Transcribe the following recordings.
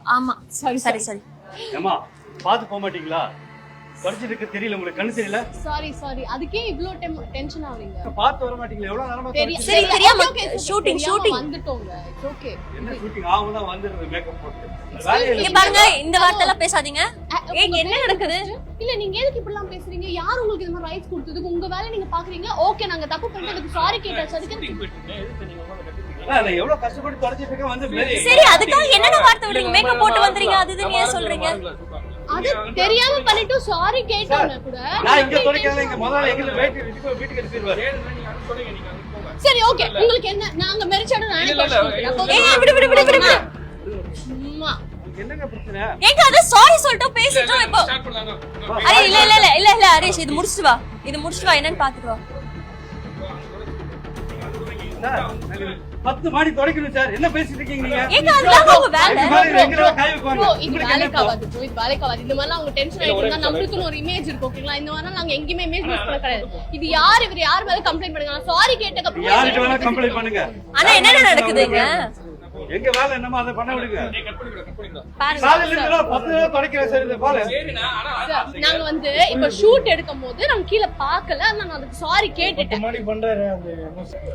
ஆமா சரி சரி சரி. ஏமா பாத்து போக மாட்டீங்களா? படிச்சிருக்கு தெரியல உங்களுக்கு கண்ணு தெரியல. சாரி அதுக்கே இவ்ளோ டென்ஷன் ஆவீங்க. பாத்து வர மாட்டீங்களா? எவ்வளவு நேரமா சரி தெரியாம ஷூட்டிங் வந்துட்டோங்க. It's okay. என்ன ஷூட்டிங் ஆவுனா வந்துருது மேக்கப் போட்டு. இங்க பாருங்க இந்த வார்த்தை எல்லாம் பேசாதீங்க. ஏய் என்ன நடக்குது? இல்ல நீங்க எதுக்கு இப்படி எல்லாம் பேசுறீங்க? யார் உங்களுக்கு இந்த மாதிரி ரைட்ஸ் கொடுத்தது? உங்க வேலை நீங்க பாக்குறீங்க. ஓகே நாங்க தப்பு பண்ணிட்டதுக்கு சாரி கேட்டாச்சு. அதுக்கு நான் எவ்வளவு கஷ்டப்பட்டு தொடச்சிட்டு இருக்கேன் வந்து சரி அதுக்காக என்னென்ன வார்த்தை விடுறீங்க? மேக்கப் போட்டு வந்தீங்க அது இது நீங்க சொல்றீங்க. அது தெரியாம பண்ணிட்டு சாரி கேட்டாங்க கூட. நான் இங்க தொடக்கல இங்க முதல்ல எங்க வீட்டுக்கு எடுத்துருவாரு. சரி ஓகே உங்களுக்கு என்ன நாங்க மெரிச்சட நானே பேசுறேன். ஏய் விடு சும்மா என்னங்க பிரச்சனை? ஏங்க அது சாரி சொல்லிட்டு பேசிட்டோம் இப்போ. அரே இல்ல ஹரிஷ் இது முடிச்சிட்டு வா. என்னன்னு பாத்துட்டு வா. 10 மாடி தொடக்கணும் சார். என்ன பேசிட்டு இருக்கீங்க நீங்க? ஏங்க அதெல்லாம் உங்க வேலை. இது வேலைக்காவாது. இது வேலைக்காவாது. இந்த மாதிரி அவங்க டென்ஷன் ஆயிட்டா நம்மளுக்கு ஒரு இமேஜ் இருக்கு ஓகேங்களா? இந்த மாதிரி நாங்க எங்கயுமே இமேஜ் யூஸ் பண்ண கிடையாது. இது யார் மேல கம்ப்ளைன்ட் பண்ணுங்க. நான் சாரி கேட்டதுக்கு அப்புறம் யார்கிட்ட வேணா கம்ப்ளைன்ட் பண்ணுங்க. ஆனா என்ன நடக்குதுங்க? எங்க வேலை என்னமோ அத பண்ண விடுங்க. பாருங்க சாலையில இருந்து 10 தொடக்கிற சார் இந்த பால. நாங்க வந்து இப்ப ஷூட் எடுக்கும்போது நாங்க கீழ பார்க்கல. நான் அதுக்கு சாரி கேட்டுட்டேன். 10 மாடி பண்றாரு அந்த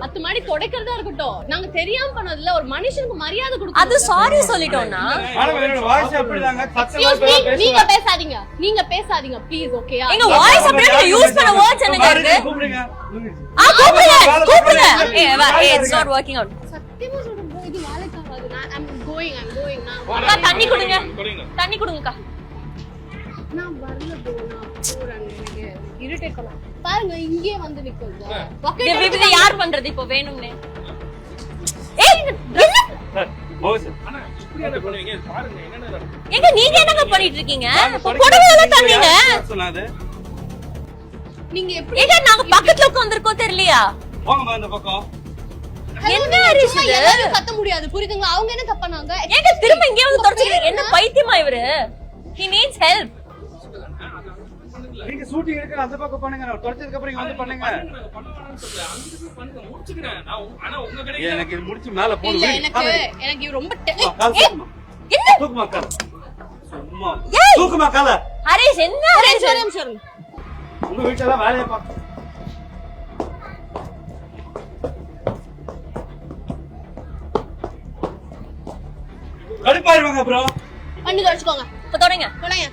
10 மாடி தொடக்கிறதா இருக்கட்டும். நாங்க தெரியாம பண்ணதுல ஒரு மனுஷனுக்கு மரியாதை கொடுக்கணும். அது சாரி சொல்லிட்டோம்னா மேடம் என்னோட வாய்ஸ் அப்படிதாங்க. நீங்க பேசாதீங்க ப்ளீஸ் ஓகேயா? எங்க வாய்ஸ் அப்படியே யூஸ் பண்ண வேர்ட்ஸ் என்னங்க இருக்கு? கூப்பிடுங்க. கூப்பிடுங்க. ஏய் இட்ஸ் நாட் வர்க்கிங் அவுட். சத்தியமா சொல்றேன் இது வேலைக்காகாது. I'm going அக்கா தண்ணி கொடுங்கக்கா. நான் வரல bro. நான் போறேன். எனக்கு இரிட்டேட் பண்ணா. பாருங்க இங்கே வந்து நிக்குது. இது யார் பண்றது இப்போ வேணும்னே? ஏய் என்ன? போஸ் எங்க நீங்க என்னங்க பண்ணிட்டு இருக்கீங்க? புடவைல தண்ணீங்க. சொன்னாது. நீங்க எப்படி ஏங்க நாங்க பக்கத்துல உட்கார்ந்திருக்கோம் தெரியலையா? போங்க அந்த பக்கம். என்ன ஹரிஷ் இது? எல்லாரும் கத்த முடியாது புரியுதுங்களா? அவங்க என்ன தப்பு பண்ணாங்க? ஏங்க திரும்ப இங்கே வந்து தொடச்சிக்கிறீங்க. என்ன பைத்தியமா இவரு? he needs help. நீங்க ஷூட்டிங் எடுக்க அந்த பக்கம் பண்ணுங்க. நான் தொடச்சதுக்கு அப்புறம் இங்க வந்து பண்ணுங்க. எனக்கு இது முடிச்சு மேல போடு. இல்ல எனக்கு ரொம்ப என்ன தூக்குமா கால. சும்மா தூக்குமா கால. ஹரிஷ் என்ன ஹரிஷ்? சரி உங்க வீட்ல வேலைய பாக்க. கடுப்பாயிருவாங்க ப்ரோ. பண்ணி தொடச்சுக்கோங்க. இப்ப தொடங்க.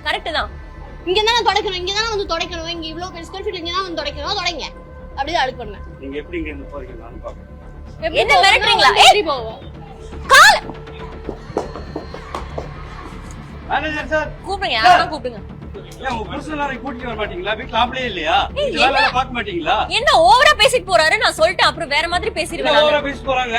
கரெக்ட் தான். இங்க தான் தொடக்கணும். இங்க தான் வந்து தொடக்கணும். இங்க இவ்ளோ பெரிய ஸ்கொயர் ஃபீட் இங்க தான் வந்து தொடக்கணும். தொடங்க. அப்படியே அழுக்கு பண்ணு. நீங்க எப்படி இங்க இருந்து போறீங்க நான் பாக்கறேன். என்ன மிரட்டறீங்களா? ஏறி போவோம். கால் மேனேஜர் சார் கூப்பிடுங்க. யாரோ கூப்பிடுங்க. ஏன் உங்க புருஷனாரை கூட்டிட்டு வர மாட்டீங்களா? வீட்ல ஆம்பளே இல்லையா? வேலைய பார்க்க மாட்டீங்களா? என்ன ஓவரா பேசிட்டு போறாரு? நான் சொல்லிட்டேன் அப்புறம் வேற மாதிரி பேசிடுவேன். ஓவரா பேசி போறாங்க.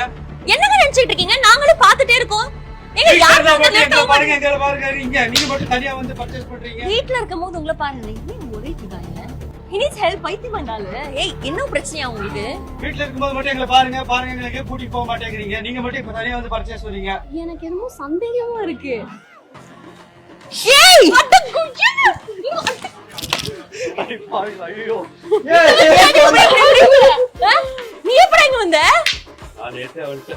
என்னங்க நினைச்சிட்டு இருக்கீங்க? நாங்களும் பாத்துட்டே இருக்கோம். எங்க யார் பாருங்க எங்க பாருங்க நீங்க மட்டும் தனியா வந்து பர்ச்சேஸ் பண்றீங்க. வீட்ல இருக்கும்போது உங்களை பாருங்க. என்ன ஒரே கிடாங்க. he needs help பைத்தியமாண்டால. ஏய் என்ன பிரச்சனையா உங்களுக்கு? வீட்ல இருக்கும்போது மட்டும் எங்களை பாருங்க எங்களுக்கு கூட்டிட்டு போக மாட்டேங்கிறீங்க. நீங்க மட்டும் இப்ப தனியா வந்து பர்ச்சேஸ் பண்ணீங்க. எனக்கு என்னமோ சந்தேகமா இருக்கு. ஏய் ஐ பாவி ஐயோ. நீ எப்படி இங்க வந்த? நான் நேத்து அவள்கிட்ட